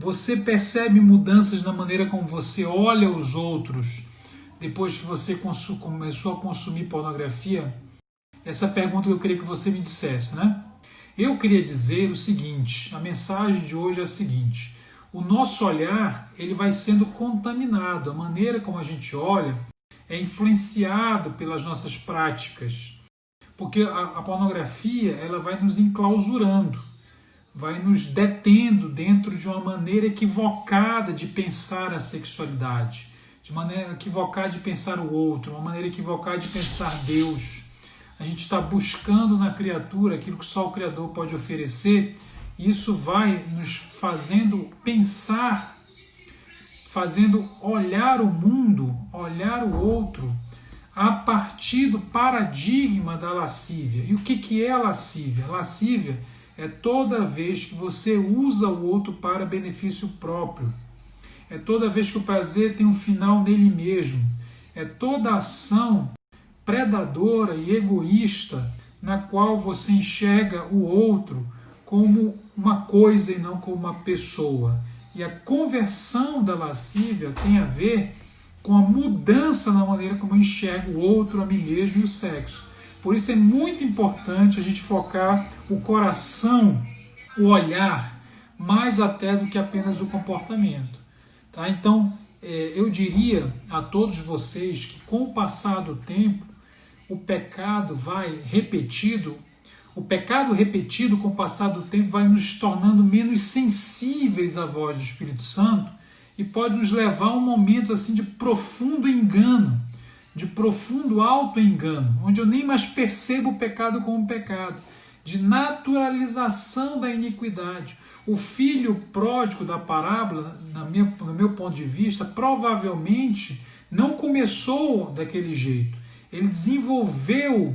Você percebe mudanças na maneira como você olha os outros depois que você começou a consumir pornografia? Essa pergunta que eu queria que você me dissesse, né? Eu queria dizer o seguinte, a mensagem de hoje é a seguinte: o nosso olhar, ele vai sendo contaminado, a maneira como a gente olha é influenciado pelas nossas práticas, porque a pornografia, ela vai nos enclausurando, vai nos detendo dentro de uma maneira equivocada de pensar a sexualidade, de maneira equivocada de pensar o outro, uma maneira equivocada de pensar Deus. A gente está buscando na criatura aquilo que só o Criador pode oferecer, e isso vai nos fazendo pensar, fazendo olhar o mundo, olhar o outro, a partir do paradigma da lascívia. E o que é a lascívia? A lascívia é toda vez que você usa o outro para benefício próprio. É toda vez que o prazer tem um final nele mesmo. É toda ação predadora e egoísta na qual você enxerga o outro como uma coisa e não como uma pessoa. E a conversão da lascívia tem a ver com a mudança na maneira como eu enxergo o outro, a mim mesmo e o sexo. Por isso é muito importante a gente focar o coração, o olhar, mais até do que apenas o comportamento. Tá? Então, eu diria a todos vocês que com o passar do tempo, o pecado repetido com o passar do tempo vai nos tornando menos sensíveis à voz do Espírito Santo e pode nos levar a um momento assim de profundo engano, de profundo auto-engano, onde eu nem mais percebo o pecado como pecado, de naturalização da iniquidade. O filho pródigo da parábola, no meu ponto de vista, provavelmente não começou daquele jeito. Ele desenvolveu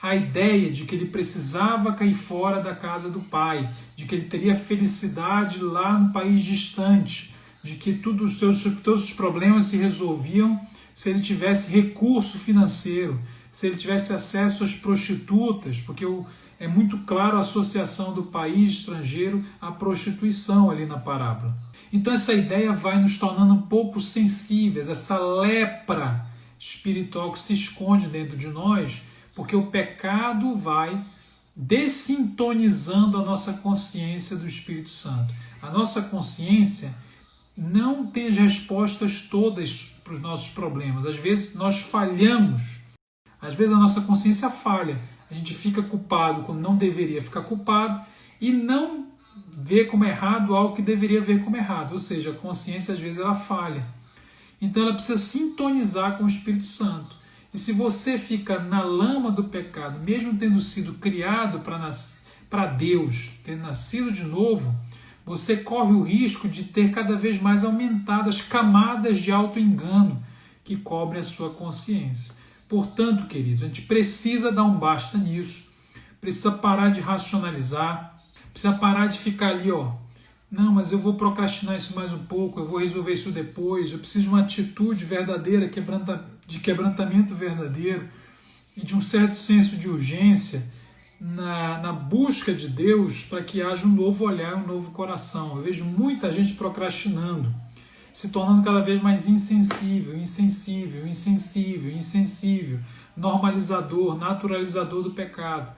a ideia de que ele precisava cair fora da casa do pai, de que ele teria felicidade lá no país distante, de que todos os problemas se resolviam se ele tivesse recurso financeiro, se ele tivesse acesso às prostitutas, porque é muito claro a associação do país estrangeiro à prostituição ali na parábola. Então essa ideia vai nos tornando um pouco sensíveis, essa lepra espiritual que se esconde dentro de nós, porque o pecado vai dessintonizando a nossa consciência do Espírito Santo. A nossa consciência não tem as respostas todas para os nossos problemas. Às vezes nós falhamos, às vezes a nossa consciência falha, a gente fica culpado quando não deveria ficar culpado e não vê como errado algo que deveria ver como errado, ou seja, a consciência às vezes ela falha. Então ela precisa sintonizar com o Espírito Santo. E se você fica na lama do pecado, mesmo tendo sido criado para Deus, tendo nascido de novo, você corre o risco de ter cada vez mais aumentado as camadas de auto-engano que cobrem a sua consciência. Portanto, queridos, a gente precisa dar um basta nisso, precisa parar de racionalizar, precisa parar de ficar ali, não, mas eu vou procrastinar isso mais um pouco, eu vou resolver isso depois, eu preciso de uma atitude verdadeira, de quebrantamento verdadeiro e de um certo senso de urgência na busca de Deus para que haja um novo olhar, um novo coração. Eu vejo muita gente procrastinando, se tornando cada vez mais insensível, normalizador, naturalizador do pecado.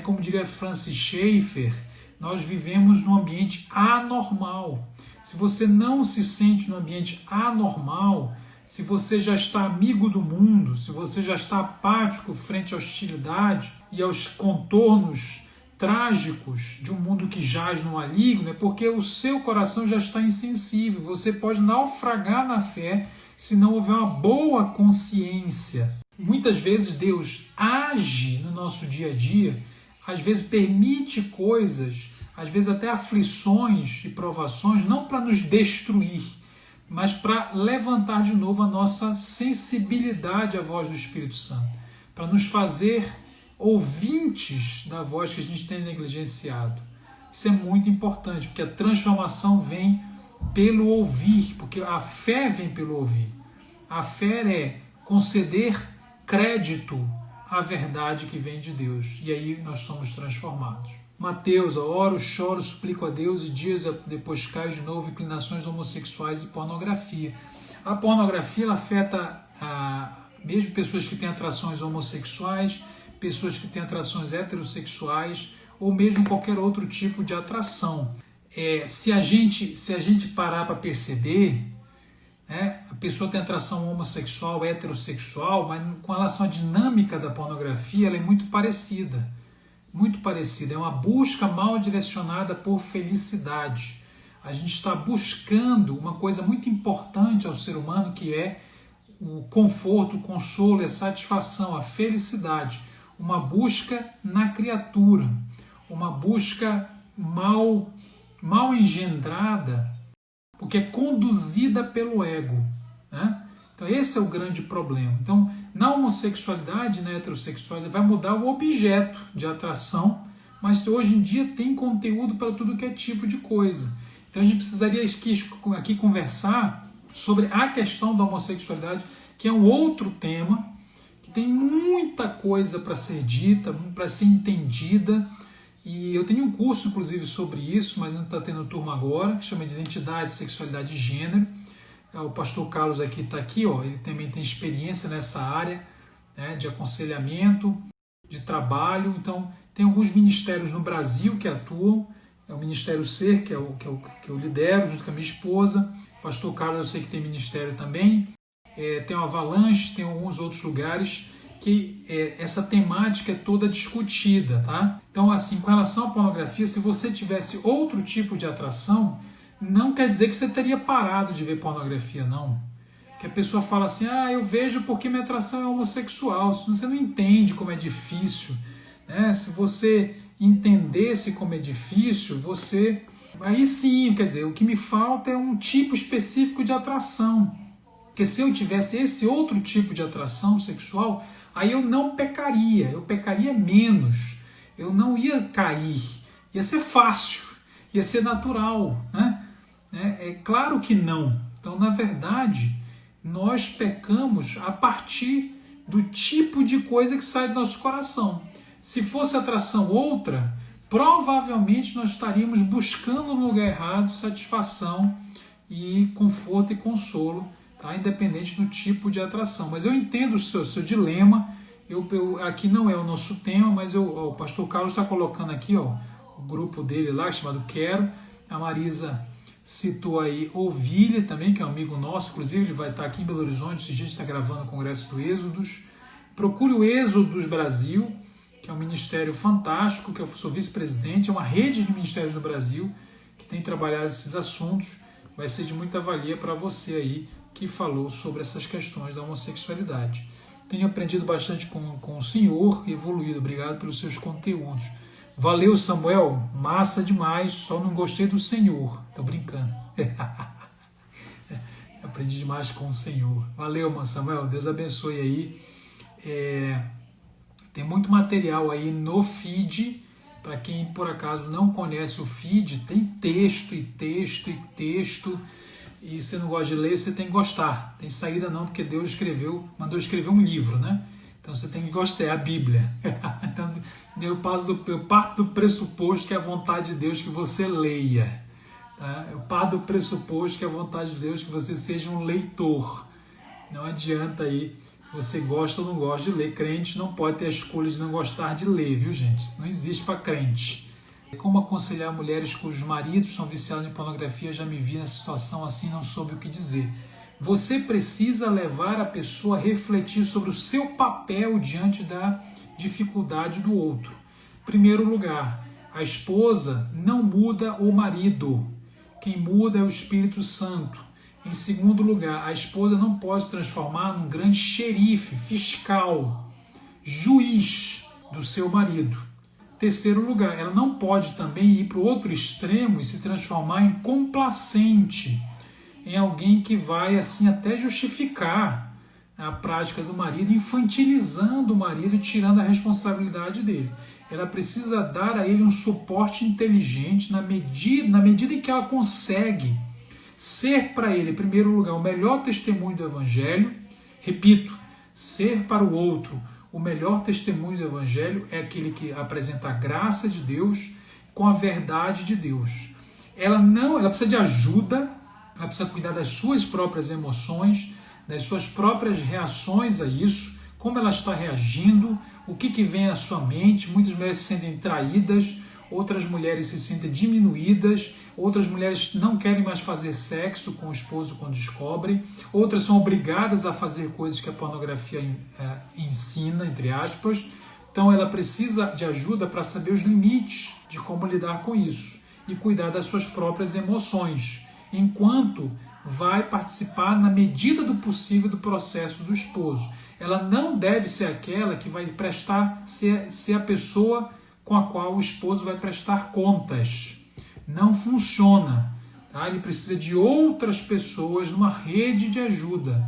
Como diria Francis Schaeffer, nós vivemos num ambiente anormal. Se você não se sente num ambiente anormal, se você já está amigo do mundo, se você já está apático frente à hostilidade e aos contornos trágicos de um mundo que jaz no maligno, é porque o seu coração já está insensível. Você pode naufragar na fé se não houver uma boa consciência. Muitas vezes Deus age no nosso dia a dia, às vezes permite coisas, às vezes até aflições e provações, não para nos destruir, mas para levantar de novo a nossa sensibilidade à voz do Espírito Santo, para nos fazer ouvintes da voz que a gente tem negligenciado. Isso é muito importante, porque a transformação vem pelo ouvir, porque a fé vem pelo ouvir. A fé é conceder crédito à verdade que vem de Deus, e aí nós somos transformados. Mateus, oro, choro, suplico a Deus e dias depois caio de novo, inclinações homossexuais e pornografia. A pornografia ela afeta mesmo pessoas que têm atrações homossexuais, pessoas que têm atrações heterossexuais ou mesmo qualquer outro tipo de atração. Se a gente parar para perceber, né, a pessoa tem atração homossexual, heterossexual, mas com relação à dinâmica da pornografia, ela é muito parecida. Muito parecida. É uma busca mal direcionada por felicidade. A gente está buscando uma coisa muito importante ao ser humano, que é o conforto, o consolo, a satisfação, a felicidade. Uma busca na criatura. Uma busca mal engendrada, porque é conduzida pelo ego, né? Então esse é o grande problema. Então, na homossexualidade, na heterossexualidade, vai mudar o objeto de atração, mas hoje em dia tem conteúdo para tudo que é tipo de coisa. Então a gente precisaria aqui conversar sobre a questão da homossexualidade, que é um outro tema, que tem muita coisa para ser dita, para ser entendida, e eu tenho um curso, inclusive, sobre isso, mas não está tendo turma agora, que chama de Identidade, Sexualidade e Gênero. O pastor Carlos está aqui, ele também tem experiência nessa área, né, de aconselhamento, de trabalho. Então, tem alguns ministérios no Brasil que atuam. É o Ministério Ser, que eu lidero junto com a minha esposa. O pastor Carlos, eu sei que tem ministério também. Tem o Avalanche, tem alguns outros lugares que essa temática é toda discutida, tá? Então, assim, com relação à pornografia, se você tivesse outro tipo de atração, não quer dizer que você teria parado de ver pornografia, não. Que a pessoa fala assim, eu vejo porque minha atração é homossexual. Você não entende como é difícil, né? Se você entendesse como é difícil, aí sim, quer dizer, o que me falta é um tipo específico de atração. Porque se eu tivesse esse outro tipo de atração sexual, aí eu não pecaria, eu pecaria menos, eu não ia cair, ia ser fácil, ia ser natural, né? É claro que não. Então, na verdade, nós pecamos a partir do tipo de coisa que sai do nosso coração. Se fosse atração outra, provavelmente nós estaríamos buscando no lugar errado satisfação e conforto e consolo, tá? Independente do tipo de atração. Mas eu entendo o seu dilema. Aqui não é o nosso tema, mas o pastor Carlos está colocando aqui o grupo dele lá, chamado Quero. A Marisa citou aí Ovília também, que é um amigo nosso, inclusive ele vai estar aqui em Belo Horizonte, esse dia a gente está gravando o Congresso do Êxodos. Procure o Êxodos Brasil, que é um ministério fantástico, que eu sou vice-presidente, é uma rede de ministérios no Brasil que tem trabalhado esses assuntos. Vai ser de muita valia para você aí que falou sobre essas questões da homossexualidade. Tenho aprendido bastante com o senhor e evoluído. Obrigado pelos seus conteúdos. Valeu, Samuel. Massa demais. Só não gostei do senhor. Tô brincando. Aprendi demais com o senhor. Valeu, Samuel. Deus abençoe aí. Tem muito material aí no feed. Para quem, por acaso, não conhece o feed, tem texto e texto e texto. E se você não gosta de ler, você tem que gostar. Tem saída não, porque Deus mandou escrever um livro, né? Então você tem que gostar, é a Bíblia. Então eu parto do pressuposto que é a vontade de Deus que você leia. Tá? Eu parto do pressuposto que é a vontade de Deus que você seja um leitor. Não adianta aí, se você gosta ou não gosta de ler. Crente não pode ter a escolha de não gostar de ler, viu, gente? Isso não existe para crente. Como aconselhar mulheres cujos maridos são viciados em pornografia? Já me vi nessa situação assim, não soube o que dizer. Você precisa levar a pessoa a refletir sobre o seu papel diante da dificuldade do outro. Em primeiro lugar, a esposa não muda o marido. Quem muda é o Espírito Santo. Em segundo lugar, a esposa não pode se transformar num grande xerife, fiscal, juiz do seu marido. Terceiro lugar, ela não pode também ir para o outro extremo e se transformar em complacente, em alguém que vai assim até justificar a prática do marido, infantilizando o marido e tirando a responsabilidade dele. Ela precisa dar a ele um suporte inteligente na medida em que ela consegue ser para ele, em primeiro lugar, o melhor testemunho do Evangelho. Repito, ser para o outro o melhor testemunho do Evangelho é aquele que apresenta a graça de Deus com a verdade de Deus. Ela precisa de ajuda, ela precisa cuidar das suas próprias emoções, das suas próprias reações a isso, como ela está reagindo, o que vem à sua mente. Muitas mulheres se sentem traídas, outras mulheres se sentem diminuídas, outras mulheres não querem mais fazer sexo com o esposo quando descobrem, outras são obrigadas a fazer coisas que a pornografia ensina, entre aspas. Então ela precisa de ajuda para saber os limites de como lidar com isso e cuidar das suas próprias emoções, enquanto vai participar na medida do possível do processo do esposo. Ela não deve ser aquela que vai ser a pessoa com a qual o esposo vai prestar contas. Não funciona. Tá? Ele precisa de outras pessoas numa rede de ajuda.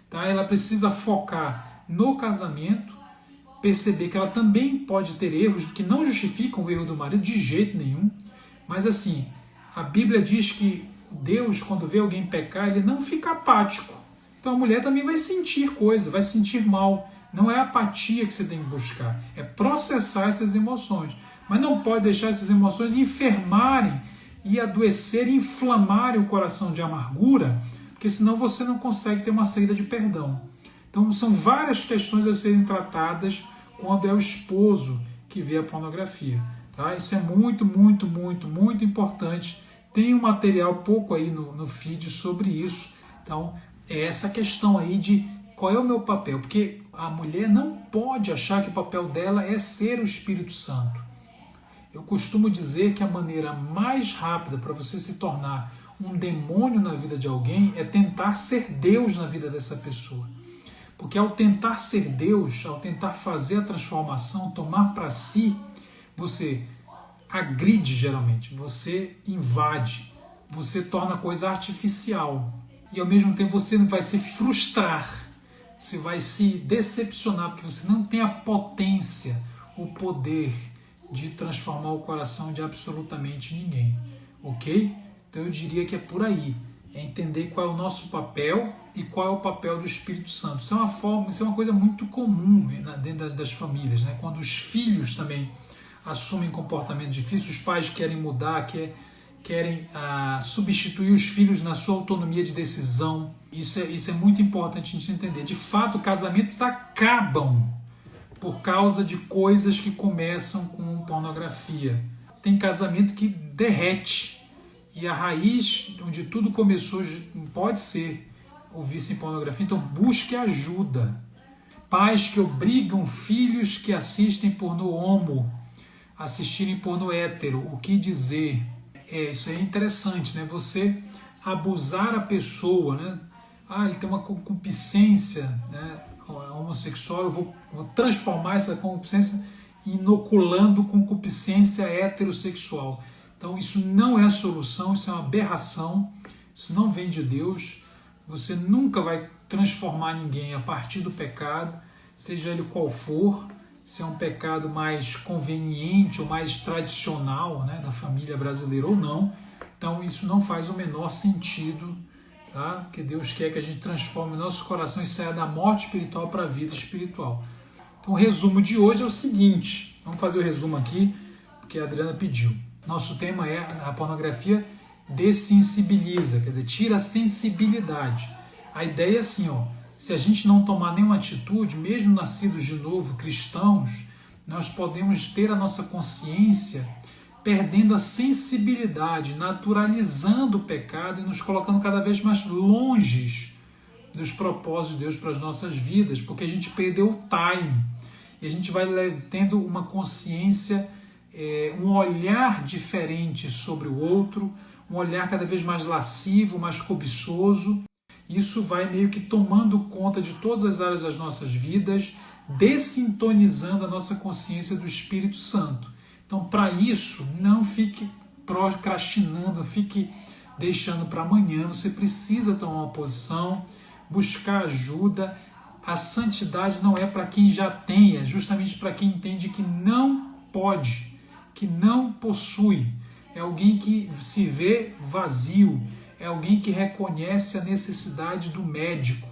Tá? Ela precisa focar no casamento, perceber que ela também pode ter erros que não justificam o erro do marido de jeito nenhum. Mas assim, a Bíblia diz que Deus, quando vê alguém pecar, ele não fica apático. Então a mulher também vai sentir coisa, vai se sentir mal. Não é apatia que você tem que buscar, é processar essas emoções. Mas não pode deixar essas emoções enfermarem e adoecerem, inflamarem o coração de amargura, porque senão você não consegue ter uma saída de perdão. Então são várias questões a serem tratadas quando é o esposo que vê a pornografia. Tá? Isso é muito, muito, muito, muito importante. Tem um material pouco aí no feed sobre isso. Então, é essa questão aí de qual é o meu papel. Porque a mulher não pode achar que o papel dela é ser o Espírito Santo. Eu costumo dizer que a maneira mais rápida para você se tornar um demônio na vida de alguém é tentar ser Deus na vida dessa pessoa. Porque ao tentar ser Deus, ao tentar fazer a transformação, tomar para si, você agride geralmente, você invade, você torna a coisa artificial. E ao mesmo tempo você vai se frustrar, você vai se decepcionar, porque você não tem a potência, o poder de transformar o coração de absolutamente ninguém. Ok? Então eu diria que é por aí. É entender qual é o nosso papel e qual é o papel do Espírito Santo. Isso é uma coisa muito comum dentro das famílias, né? Quando os filhos também assumem comportamentos difíceis, os pais querem mudar, querem substituir os filhos na sua autonomia de decisão. Isso é muito importante a gente entender. De fato, casamentos acabam por causa de coisas que começam com pornografia. Tem casamento que derrete. E a raiz onde tudo começou pode ser o vício em pornografia. Então busque ajuda. Pais que obrigam filhos que assistem pornô homo a assistirem pornô hétero. O que dizer? Isso é interessante, né? Você abusar a pessoa, né? Ele tem uma concupiscência, né, homossexual, eu vou transformar essa concupiscência inoculando concupiscência heterossexual. Então isso não é a solução, isso é uma aberração, isso não vem de Deus. Você nunca vai transformar ninguém a partir do pecado, seja ele qual for, se é um pecado mais conveniente ou mais tradicional, né, da família brasileira ou não. Então isso não faz o menor sentido, tá? Porque Deus quer que a gente transforme o nosso coração e saia da morte espiritual para a vida espiritual. Então o resumo de hoje é o seguinte, vamos fazer o resumo aqui, porque a Adriana pediu. Nosso tema é a pornografia dessensibiliza, quer dizer, tira a sensibilidade. A ideia é assim, se a gente não tomar nenhuma atitude, mesmo nascidos de novo, cristãos, nós podemos ter a nossa consciência perdendo a sensibilidade, naturalizando o pecado e nos colocando cada vez mais longe dos propósitos de Deus para as nossas vidas, porque a gente perdeu o time e a gente vai tendo uma consciência, um olhar diferente sobre o outro, um olhar cada vez mais lascivo, mais cobiçoso. Isso vai meio que tomando conta de todas as áreas das nossas vidas, dessintonizando a nossa consciência do Espírito Santo. Então, para isso, não fique procrastinando, não fique deixando para amanhã. Você precisa tomar uma posição, buscar ajuda. A santidade não é para quem já tem, é justamente para quem entende que não pode, que não possui. É alguém que se vê vazio, é alguém que reconhece a necessidade do médico,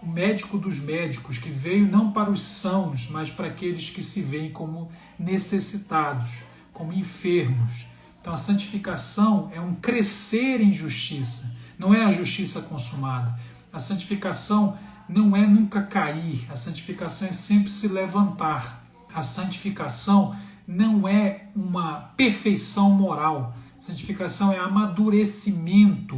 o médico dos médicos, que veio não para os sãos, mas para aqueles que se veem como necessitados. como enfermos. Então a santificação é um crescer em justiça, não é a justiça consumada. A santificação não é nunca cair, a santificação é sempre se levantar. A santificação não é uma perfeição moral, santificação é amadurecimento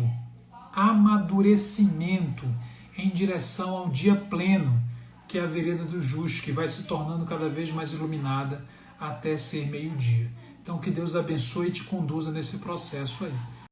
em direção ao dia pleno, que é a vereda do justo, que vai se tornando cada vez mais iluminada até ser meio-dia. Então que Deus abençoe e te conduza nesse processo aí.